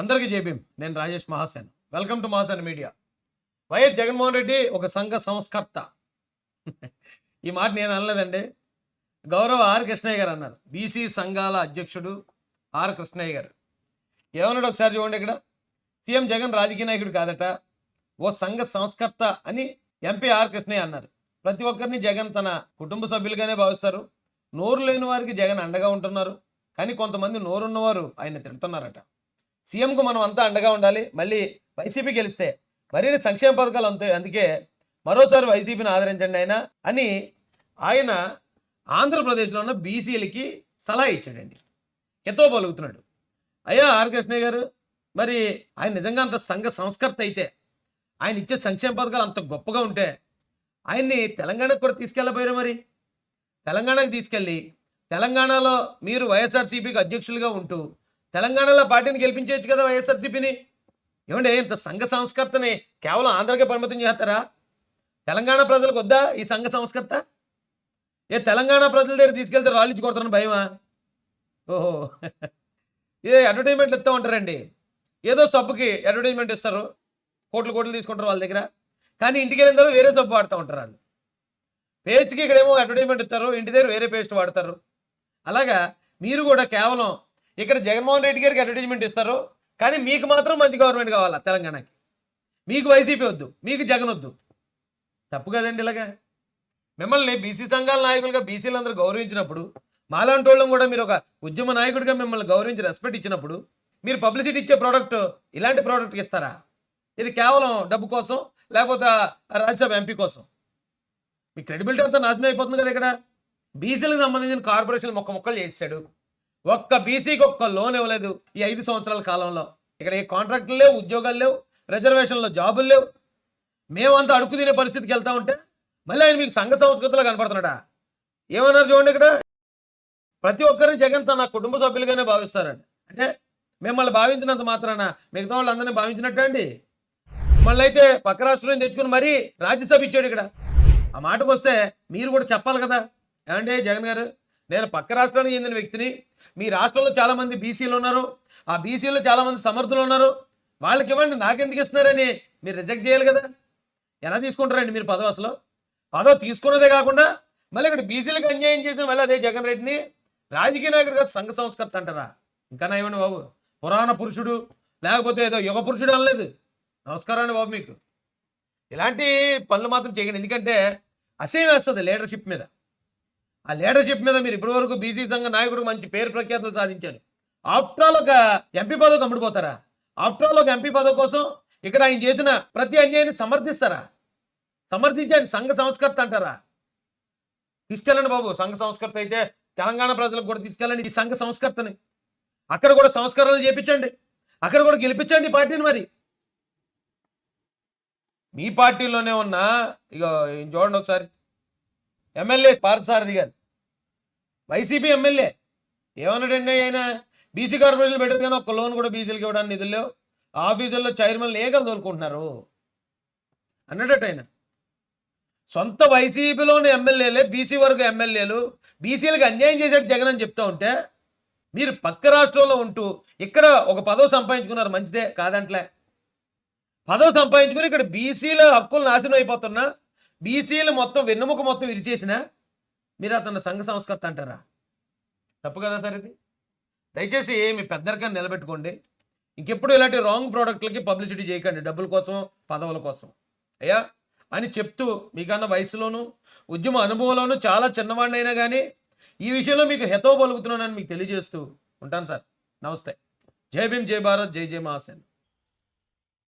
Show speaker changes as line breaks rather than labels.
అందరికీ జై భీమ్. నేను Rajesh Mahasen. Welcome to Mahasen media. YS Jaganmohan Reddy ఒక సంఘ సంస్కర్త. ఈ మాట నేను అనలేదండి. గౌరవ ఆర్ కృష్ణయ్య గారు అన్నారు. బీసీ సంఘాల అధ్యక్షుడు ఆర్ కృష్ణయ్య గారు ఏమన్నాడు ఒకసారి చూడండి. ఇక్కడ సీఎం జగన్ రాజకీయ నాయకుడు కాదట, ఓ సంఘ సంస్కర్త అని ఎంపీ ఆర్ కృష్ణయ్య అన్నారు. ప్రతి ఒక్కరిని జగన్ తన కుటుంబ సభ్యులుగానే భావిస్తారు. నోరు లేని వారికి జగన్ అండగా ఉంటున్నారు. కానీ కొంతమంది నోరున్నవారు ఆయన తిడుతున్నారట. సీఎంకు మనం అంతా అండగా ఉండాలి, మళ్ళీ వైసీపీ గెలిస్తే మరిన్ని సంక్షేమ పథకాలు అందుకే మరోసారి వైసీపీని ఆదరించండి అని ఆయన ఆంధ్రప్రదేశ్లో ఉన్న బీసీలకి సలహా ఇచ్చాడండి. ఎతో పలుకుతున్నాడు. అయ్యా ఆర్ కృష్ణయ్య గారు, మరి ఆయన నిజంగా అంత సంఘ సంస్కర్త అయితే, ఆయన ఇచ్చే సంక్షేమ పథకాలు అంత గొప్పగా ఉంటే ఆయన్ని తెలంగాణకు కూడా తీసుకెళ్ళబోయారు. మరి తెలంగాణకు తీసుకెళ్ళి తెలంగాణలో మీరు వైఎస్ఆర్సీపీకి అధ్యక్షులుగా ఉంటూ తెలంగాణలో పార్టీని గెలిపించవచ్చు కదా వైఎస్ఆర్సీపీని. ఏమంటే ఇంత సంఘ సంస్కర్తని కేవలం ఆంధ్రకే పరిమితం చేస్తారా? తెలంగాణ ప్రజలకు వద్దా ఈ సంఘ సంస్కర్త? తెలంగాణ ప్రజల దగ్గర తీసుకెళ్తే రాళ్ళించి కొడతారని భయమా? ఓహో, ఇదే అడ్వర్టైజ్మెంట్లు ఇస్తూ ఉంటారండి. ఏదో సబ్బుకి అడ్వర్టైజ్మెంట్ ఇస్తారు, కోట్లు తీసుకుంటారు వాళ్ళ దగ్గర. కానీ ఇంటికి వెళ్ళిన తర్వాత వేరే సబ్బు వాడుతూ ఉంటారు వాళ్ళు. పేస్ట్కి ఇక్కడేమో అడ్వర్టైజ్మెంట్ ఇస్తారు, ఇంటి దగ్గర వేరే పేస్ట్ వాడతారు. అలాగా మీరు కూడా కేవలం ఇక్కడ జగన్మోహన్ రెడ్డి గారికి అడ్వర్టైజ్మెంట్ ఇస్తారు, కానీ మీకు మాత్రం మంచి గవర్నమెంట్ కావాలా తెలంగాణకి. మీకు వైసీపీ వద్దు, మీకు జగన్ వద్దు. తప్పు కదండి. ఇలాగా మిమ్మల్ని బీసీ సంఘాల నాయకులుగా బీసీలందరూ గౌరవించినప్పుడు, మాలాంటి వాళ్ళం కూడా మీరు ఒక ఉద్యమ నాయకుడిగా మిమ్మల్ని గౌరవించి రెస్పెక్ట్ ఇచ్చినప్పుడు, మీరు పబ్లిసిటీ ఇచ్చే ప్రోడక్ట్ ఇలాంటి ప్రోడక్ట్ ఇస్తారా? ఇది కేవలం డబ్బు కోసం, లేకపోతే రాజ్యసభ ఎంపీ కోసం. మీ క్రెడిబిలిటీ అంతా నాశనం అయిపోతుంది కదా. ఇక్కడ బీసీలకు సంబంధించిన కార్పొరేషన్లు మొక్కలు చేశాడు. ఒక్క బీసీకి ఒక్క లోన్ ఇవ్వలేదు ఈ 5 సంవత్సరాల కాలంలో. ఇక్కడ ఏ కాంట్రాక్టులు లేవు, ఉద్యోగాలు లేవు, రిజర్వేషన్లో జాబులు లేవు. మేమంతా అడుక్కు తినే పరిస్థితికి వెళ్తా ఉంటే మళ్ళీ ఆయన మీకు సంఘ సంస్కృతిలో కనపడుతున్నాడా? ఏమన్నారు చూడండి. ఇక్కడ ప్రతి ఒక్కరిని జగన్ తన కుటుంబ సభ్యులుగానే భావిస్తారండి. అంటే మిమ్మల్ని భావించినంత మాత్రాన మిగతా వాళ్ళందరినీ భావించినట్టు అండి. మళ్ళీ అయితే పక్క రాష్ట్రం తెచ్చుకుని మరీ రాజ్యసభ ఇచ్చాడు. ఇక్కడ ఆ మాటకు వస్తే మీరు కూడా చెప్పాలి కదా. ఏమంటే జగన్ గారు, నేను పక్క రాష్ట్రానికి చెందిన వ్యక్తిని, మీ రాష్ట్రంలో చాలామంది బీసీలు ఉన్నారు, ఆ బీసీలో చాలామంది సమర్థులు ఉన్నారు, వాళ్ళకి ఇవ్వండి, నాకెందుకు ఇస్తున్నారని మీరు రిజెక్ట్ చేయాలి కదా. ఎలా తీసుకుంటారండి మీరు పదవి? అసలు పదవి తీసుకున్నదే కాకుండా మళ్ళీ ఇక్కడ బీసీలకు అన్యాయం చేసిన మళ్ళీ అదే జగన్ రెడ్డిని రాజకీయ నాయకుడు కాదు సంఘ సంస్కర్త అంటారా? ఇంకా ఇవ్వండి బాబు, పురాణ పురుషుడు లేకపోతే ఏదో యుగ పురుషుడు అనలేదు. నమస్కారం అండి బాబు. మీకు ఇలాంటి పనులు మాత్రం చేయకండి. ఎందుకంటే అసహ్యం వేస్తుంది లీడర్షిప్ మీద. ఆ లీడర్షిప్ మీద మీరు ఇప్పటివరకు బీసీ సంఘ నాయకుడు మంచి పేరు ప్రఖ్యాతులు సాధించారు. ఆఫ్టర్ ఆల్ ఒక ఎంపీ పదవికి అమ్ముడుపోతారా? ఆఫ్టర్ ఆల్ ఒక ఎంపీ పదవి కోసం ఇక్కడ ఆయన చేసిన ప్రతి అన్యాయాన్ని సమర్థిస్తారా? సమర్థించాలి సంఘ సంస్కర్త అంటారా? తీసుకెళ్ళండి బాబు. సంఘ సంస్కర్త అయితే తెలంగాణ ప్రజలకు కూడా తీసుకెళ్ళండి ఈ సంఘ సంస్కర్తని. అక్కడ కూడా సంస్కరణలు చేపించండి, అక్కడ కూడా గెలిపించండి పార్టీని. మరి మీ పార్టీలోనే ఉన్న ఇక చూడండి ఒకసారి, ఎమ్మెల్యే పార్థసారథి గారు వైసీపీ ఎమ్మెల్యే ఏమన్నాడండి? ఆయన బీసీ కార్పొరేషన్ పెట్టారు కానీ ఒక్క లోన్ కూడా బీసీలకు ఇవ్వడానికి నిధులు లేవు, ఆఫీసుల్లో చైర్మన్లు ఏకలు తోలుకుంటున్నారు అన్నాడట. ఆయన సొంత వైసీపీలోని ఎమ్మెల్యేలే బీసీ వర్గ ఎమ్మెల్యేలు బీసీలకు అన్యాయం చేసేట్టు జగన్ అని చెప్తా ఉంటే, మీరు పక్క రాష్ట్రంలో ఉంటూ ఇక్కడ ఒక పదవి సంపాదించుకున్నారు, మంచిదే కాదంట్లే. పదవి సంపాదించుకుని ఇక్కడ బీసీల హక్కులు నాశనం అయిపోతున్నా, బీసీలు మొత్తం వెన్నుముక మొత్తం విరిచేసినా మీరు అతను సంఘ సంస్కర్త అంటారా? తప్పు కదా సార్ ఇది. దయచేసి మీ పెద్దరికాన్ని నిలబెట్టుకోండి. ఇంకెప్పుడు ఇలాంటి రాంగ్ ప్రోడక్ట్లకి పబ్లిసిటీ చేయకండి డబ్బుల కోసం, పదవుల కోసం అయ్యా అని చెప్తూ, మీకన్నా వయసులోను ఉద్యమ అనుభవంలోనూ చాలా చిన్నవాడినైనా కానీ ఈ విషయంలో మీకు హితవు పలుకుతున్నానని మీకు తెలియజేస్తూ ఉంటాను సార్. నమస్తే. జై భీమ్, జై భారత్, జై జై మహాసేన్.